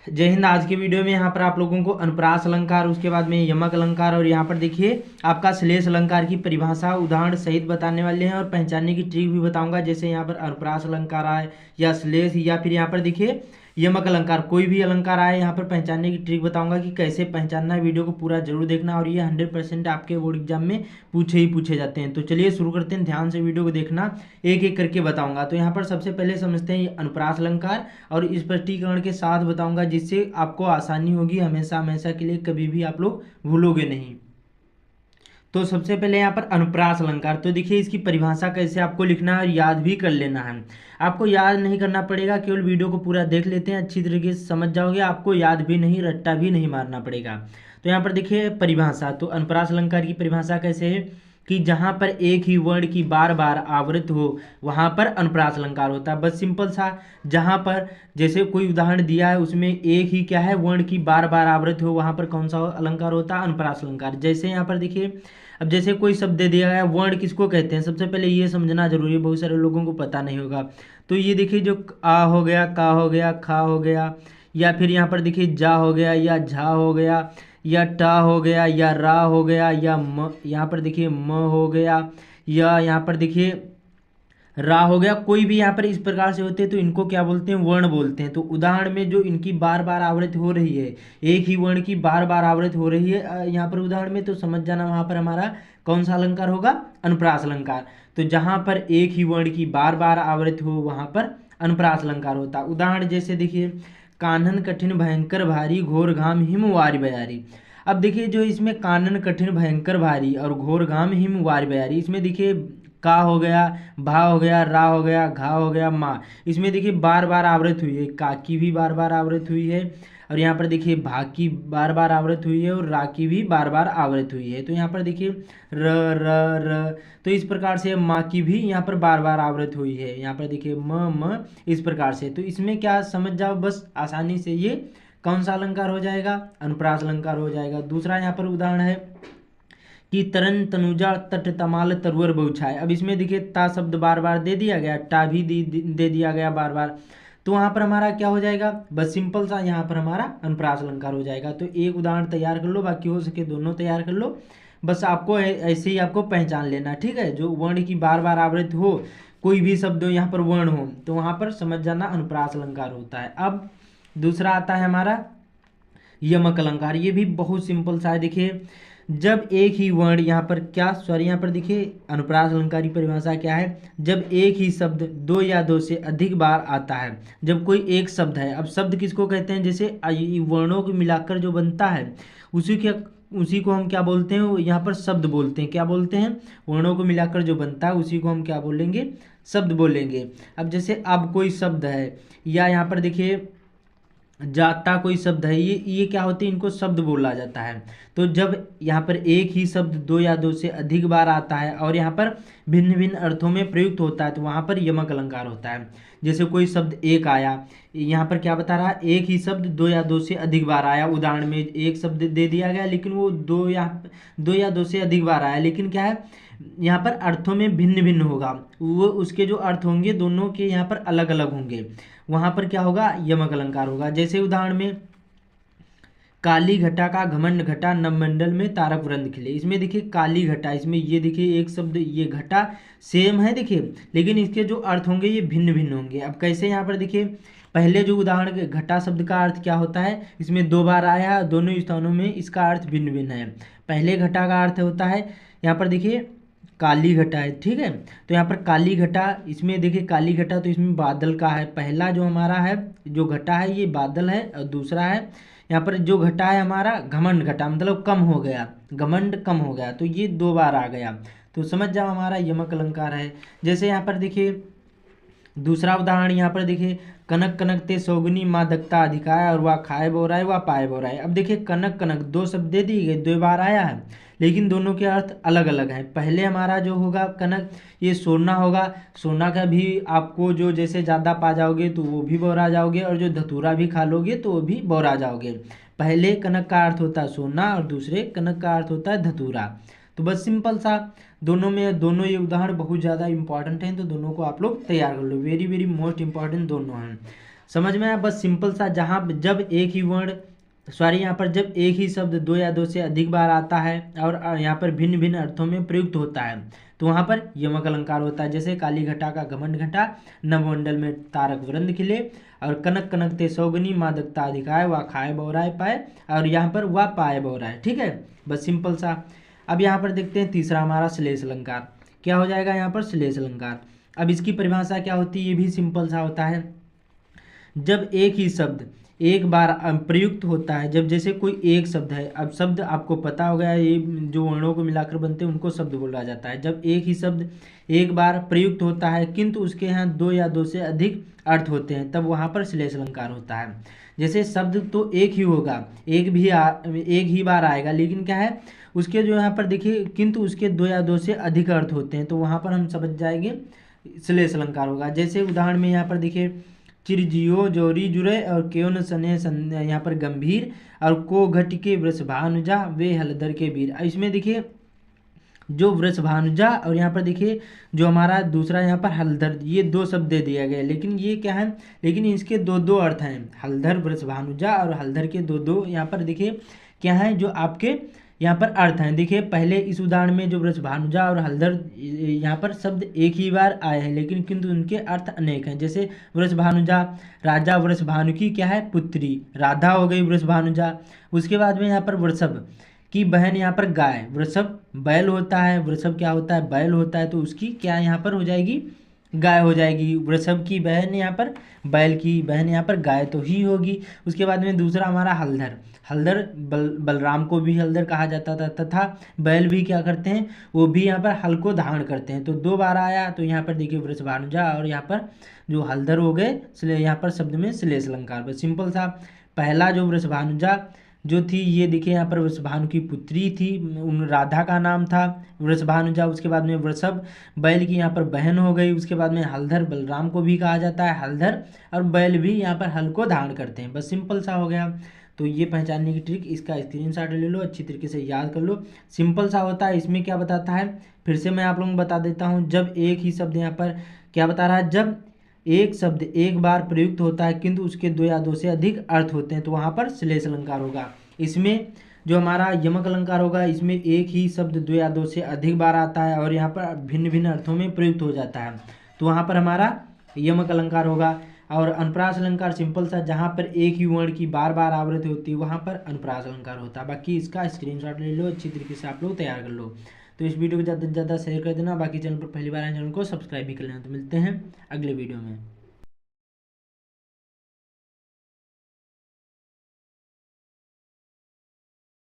जय हिंद। आज के वीडियो में यहाँ पर आप लोगों को अनुप्रास अलंकार, उसके बाद में यमक अलंकार और यहाँ पर देखिए आपका श्लेष अलंकार की परिभाषा उदाहरण सहित बताने वाले हैं और पहचानने की ट्रिक भी बताऊंगा। जैसे यहाँ पर अनुप्रास अलंकार आए या श्लेष या फिर यहाँ पर देखिए यमक अलंकार, कोई भी अलंकार आए यहाँ पर पहचानने की ट्रिक बताऊंगा कि कैसे पहचानना है। वीडियो को पूरा जरूर देखना और ये 100% आपके बोर्ड एग्जाम में पूछे ही पूछे जाते हैं। तो चलिए शुरू करते हैं, ध्यान से वीडियो को देखना, एक एक करके बताऊंगा। तो यहाँ पर सबसे पहले समझते हैं अनुप्रास अलंकार और इस स्पष्टीकरण के साथ बताऊंगा, जिससे आपको आसानी होगी, हमेशा हमेशा के लिए कभी भी आप लोग भूलोगे नहीं। तो सबसे पहले यहाँ पर अनुप्रास अलंकार, तो देखिए इसकी परिभाषा कैसे आपको लिखना है और याद भी कर लेना है। आपको याद नहीं करना पड़ेगा, केवल वीडियो को पूरा देख लेते हैं, अच्छी तरीके से समझ जाओगे, आपको याद भी नहीं, रट्टा भी नहीं मारना पड़ेगा। तो यहाँ पर देखिए परिभाषा, तो अनुप्रास अलंकार की परिभाषा कैसे है कि जहाँ पर एक ही वर्ण की बार बार आवृत्ति हो वहाँ पर अनुप्रास अलंकार होता है। बस सिंपल सा, जहाँ पर जैसे कोई उदाहरण दिया है उसमें एक ही क्या है वर्ण की बार बार आवृत्ति हो वहाँ पर कौन सा अलंकार होता है? अनुप्रास अलंकार। जैसे यहाँ पर देखिए, अब जैसे कोई शब्द दे दिया गया, वर्ण किसको कहते हैं सबसे पहले ये समझना जरूरी है, बहुत सारे लोगों को पता नहीं होगा। तो ये देखिए जो आ हो गया, का हो गया, खा हो गया, या फिर यहाँ पर देखिए जा हो गया, या झा हो गया, या टा हो गया, या रा हो गया, या म, यहाँ पर देखिए म हो गया, या यहाँ पर देखिए रा हो गया, कोई भी यहाँ पर इस प्रकार से होते हैं तो इनको क्या बोलते हैं? वर्ण बोलते हैं। तो उदाहरण में जो इनकी बार बार आवृत्ति हो रही है, एक ही वर्ण की बार बार आवृत्ति हो रही है यहाँ पर उदाहरण में, तो समझ जाना वहाँ पर हमारा कौन सा अलंकार होगा? अनुप्रास अलंकार। तो जहाँ पर एक ही वर्ण की बार बार आवृत्ति हो वहाँ पर अनुप्रास अलंकार होता है। उदाहरण जैसे देखिए, कानन कठिन भयंकर भारी, घोर घाम हिम वारि बयारी। अब देखिए जो इसमें कानन कठिन भयंकर भारी और घोर घाम हिम वारि बयारी, इसमें देखिए का हो गया, भा हो गया, रा हो गया, घा हो गया, माँ, इसमें देखिए बार बार आवृत्ति हुई है, का की भी बार बार आवृत्ति हुई है, और यहाँ पर देखिए भा की बार बार आवृत्ति हुई है, और रा की भी बार बार आवृत्ति हुई है। तो यहाँ पर देखिए र र र, तो इस प्रकार से माँ की भी यहाँ पर बार बार आवृत्ति हुई है, यहाँ पर देखिए म, इस प्रकार से। तो इसमें क्या समझ जाओ बस आसानी से, ये कौन सा अलंकार हो जाएगा? अनुप्रास अलंकार हो जाएगा। दूसरा यहाँ पर उदाहरण है कि तरन तनुजा तट तमाल तरुअर बहुछाए। अब इसमें देखिए ता शब्द बार बार दे दिया गया, टा भी दे दिया गया बार बार, तो वहाँ पर हमारा क्या हो जाएगा? बस सिंपल सा यहाँ पर हमारा अनुप्रास अलंकार हो जाएगा। तो एक उदाहरण तैयार कर लो, बाकी हो सके दोनों तैयार कर लो, बस आपको ऐसे ही आपको पहचान लेना, ठीक है। जो वर्ण की बार बार आवृत्ति हो, कोई भी शब्द हो यहाँ पर वर्ण हो, तो वहाँ पर समझ जाना अनुप्रास अलंकार होता है। अब दूसरा आता है हमारा यमक अलंकार। ये भी बहुत सिंपल सा है। देखिए जब एक ही वर्ण यहाँ पर क्या, सॉरी यहाँ पर देखिए अनुप्रास अलंकार की परिभाषा क्या है? जब एक ही शब्द दो या दो से अधिक बार आता है, जब कोई एक शब्द है, अब शब्द किसको कहते हैं? जैसे वर्णों को मिलाकर जो बनता है उसी को हम क्या बोलते हैं? यहाँ पर शब्द बोलते हैं। क्या बोलते हैं? वर्णों को मिलाकर जो बनता है उसी को हम क्या बोलेंगे? शब्द बोलेंगे। अब जैसे अब कोई शब्द है, या यहाँ पर देखिए जाता कोई शब्द है, ये क्या होते हैं? इनको शब्द बोला जाता है। तो जब यहाँ पर एक ही शब्द दो या दो से अधिक बार आता है और यहाँ पर भिन्न भिन्न अर्थों में प्रयुक्त होता है, तो वहाँ पर यमक अलंकार होता है। जैसे कोई शब्द एक आया, यहाँ पर क्या बता रहा है? एक ही शब्द दो या दो से अधिक बार आया। उदाहरण में एक शब्द दे दिया गया लेकिन वो दो या दो से अधिक बार आया, लेकिन क्या है यहाँ पर अर्थों में भिन्न भिन्न होगा, वो उसके जो अर्थ होंगे दोनों के यहाँ पर अलग अलग होंगे, वहां पर क्या होगा? यमक अलंकार होगा। जैसे उदाहरण में काली घटा का घमंड घटा, नवमंडल में तारक वृंद खिले। इसमें देखिए काली घटा, इसमें ये देखिए एक शब्द ये घटा सेम है देखिए, लेकिन इसके जो अर्थ होंगे ये भिन्न भिन्न होंगे। अब कैसे? यहाँ पर देखिए पहले जो उदाहरण घटा शब्द का अर्थ क्या होता है? इसमें दो बार आया है, दोनों स्थानों में इसका अर्थ भिन्न भिन्न है। पहले घटा का अर्थ होता है यहाँ पर देखिए काली घटा है, ठीक है। तो यहाँ पर काली घटा, इसमें देखिए काली घटा तो इसमें बादल का है। पहला जो हमारा है जो घटा है ये बादल है, और दूसरा है यहाँ पर जो घटा है हमारा घमंड घटा, मतलब कम हो गया, घमंड कम हो गया, तो ये दो बार आ गया। तो समझ जाओ हमारा यमक अलंकार है। जैसे यहाँ पर देखिए दूसरा उदाहरण, यहाँ पर देखिए कनक कनक ते सौगुनी माँ दक्ता अधिकाय, और वह खाए बोराए वह पाए बोराए। अब देखिए कनक कनक दो शब्द दे दिए गए, दो बार आया है, लेकिन दोनों के अर्थ अलग अलग हैं। पहले हमारा जो होगा कनक, ये सोना होगा, सोना का भी आपको जो जैसे ज़्यादा पा जाओगे तो वो भी बौरा जाओगे, और जो धतूरा भी खा लोगे तो वो भी बौरा जाओगे। पहले कनक का अर्थ होता है सोना और दूसरे कनक का अर्थ होता है धतूरा। तो बस सिंपल सा, दोनों ये उदाहरण बहुत ज़्यादा इंपॉर्टेंट हैं, तो दोनों को आप लोग तैयार कर लो, वेरी वेरी मोस्ट इंपॉर्टेंट दोनों हैं। समझ में आया? बस सिंपल सा, जहाँ जब एक ही वर्ण यहाँ पर जब एक ही शब्द दो या दो से अधिक बार आता है और यहाँ पर भिन्न भिन्न अर्थों में प्रयुक्त होता है तो वहाँ पर यमक अलंकार होता है। जैसे काली घटा का घमंड घटा, नवमंडल में तारक वृंद खिले, और कनक कनक ते सौगनी, मादकता अधिकाय, वा खाए बहुराय पाए, और यहाँ पर वा पाए बहुराय। ठीक है, बस सिंपल सा। अब यहाँ पर देखते हैं तीसरा हमारा श्लेष अलंकार। क्या हो जाएगा यहाँ पर? श्लेष अलंकार। अब इसकी परिभाषा क्या होती है? ये भी सिंपल सा होता है। जब एक ही शब्द एक बार प्रयुक्त होता है, जब जैसे कोई एक शब्द है, अब शब्द आपको पता हो गया, ये जो वर्णों को मिलाकर बनते हैं उनको शब्द बोला जाता है। जब एक ही शब्द एक बार प्रयुक्त होता है किंतु उसके यहाँ दो या दो से अधिक अर्थ होते हैं, तब वहाँ पर श्लेष अलंकार होता है। जैसे शब्द तो एक ही होगा, एक ही बार आएगा, लेकिन क्या है उसके जो यहाँ पर देखिए किंतु उसके दो या दो से अधिक अर्थ होते हैं, तो वहाँ पर हम समझ जाएंगे श्लेष अलंकार होगा। जैसे उदाहरण में यहाँ पर देखिए चिरजियो जोरी जुरे और क्यों सने यहाँ पर गंभीर, और को घट के वृषभानुजा वे हलदर के वीर। इसमें देखिए जो वृषभानुजा और यहाँ पर देखिए जो हमारा दूसरा यहाँ पर हलधर, ये दो शब्द दे दिया गया, लेकिन ये क्या है, लेकिन इसके दो दो अर्थ हैं। हलधर वृषभानुजा और हलधर के दो दो यहाँ पर देखिए क्या है जो आपके यहाँ पर अर्थ हैं। देखिए पहले इस उदाहरण में जो वृषभानुजा और हलधर यहाँ पर शब्द एक ही बार आए हैं, लेकिन किंतु उनके अर्थ अनेक हैं। जैसे वृषभानुजा, राजा वृषभानु की क्या है पुत्री, राधा हो गई वृषभानुजा। उसके बाद में यहाँ पर वृषभ की बहन यहाँ पर गाय, वृषभ बैल होता है, वृषभ क्या होता है? बैल होता है, तो उसकी क्या यहाँ पर हो जाएगी? गाय हो जाएगी। वृषभ की बहन यहाँ पर बैल की बहन यहाँ पर गाय तो ही होगी। उसके बाद में दूसरा हमारा हलधर, हलधर बलराम को भी हलधर कहा जाता था, तथा बैल भी क्या करते हैं? वो भी यहाँ पर हल को धारण करते हैं। तो दो बार आया, तो यहाँ पर देखिए वृषभानुजा और यहाँ पर जो हलधर हो गए, यहाँ पर शब्द में श्लेष अलंकार। बस सिंपल सा। पहला जो वृषभानुजा जो थी, ये देखिए यहाँ पर वृषभानु की पुत्री थी, उन राधा का नाम था वृषभानुजा। उसके बाद में वृषभ बैल की यहाँ पर बहन हो गई। उसके बाद में हलधर बलराम को भी कहा जाता है हलधर, और बैल भी यहाँ पर हल को धारण करते हैं। बस सिंपल सा हो गया। तो ये पहचानने की ट्रिक, इसका स्क्रीनशॉट ले लो, अच्छी तरीके से याद कर लो। सिंपल सा होता है। इसमें क्या बताता है, फिर से मैं आप लोगों को बता देता हूँ। जब एक ही शब्द यहाँ पर क्या बता रहा है, जब एक शब्द एक बार प्रयुक्त होता है किंतु उसके दो या दो से अधिक अर्थ होते हैं, तो वहाँ पर श्लेष अलंकार होगा। इसमें जो हमारा यमक अलंकार होगा, इसमें एक ही शब्द दो या दो से अधिक बार आता है और यहाँ पर भिन्न भिन्न अर्थों में प्रयुक्त हो जाता है, तो वहाँ पर हमारा यमक अलंकार होगा। और अनुप्रास अलंकार सिंपल सा, जहाँ पर एक ही वर्ण की बार बार आवृत्ति होती है वहाँ पर अनुप्रास अलंकार होता है। बाकी इसका स्क्रीनशॉट ले लो, अच्छी तरीके से आप लोग तैयार कर लो। तो इस वीडियो को ज़्यादा से ज़्यादा शेयर कर देना। बाकी चैनल पर पहली बार आए चैनल को सब्सक्राइब भी कर लेना। तो मिलते हैं अगले वीडियो में।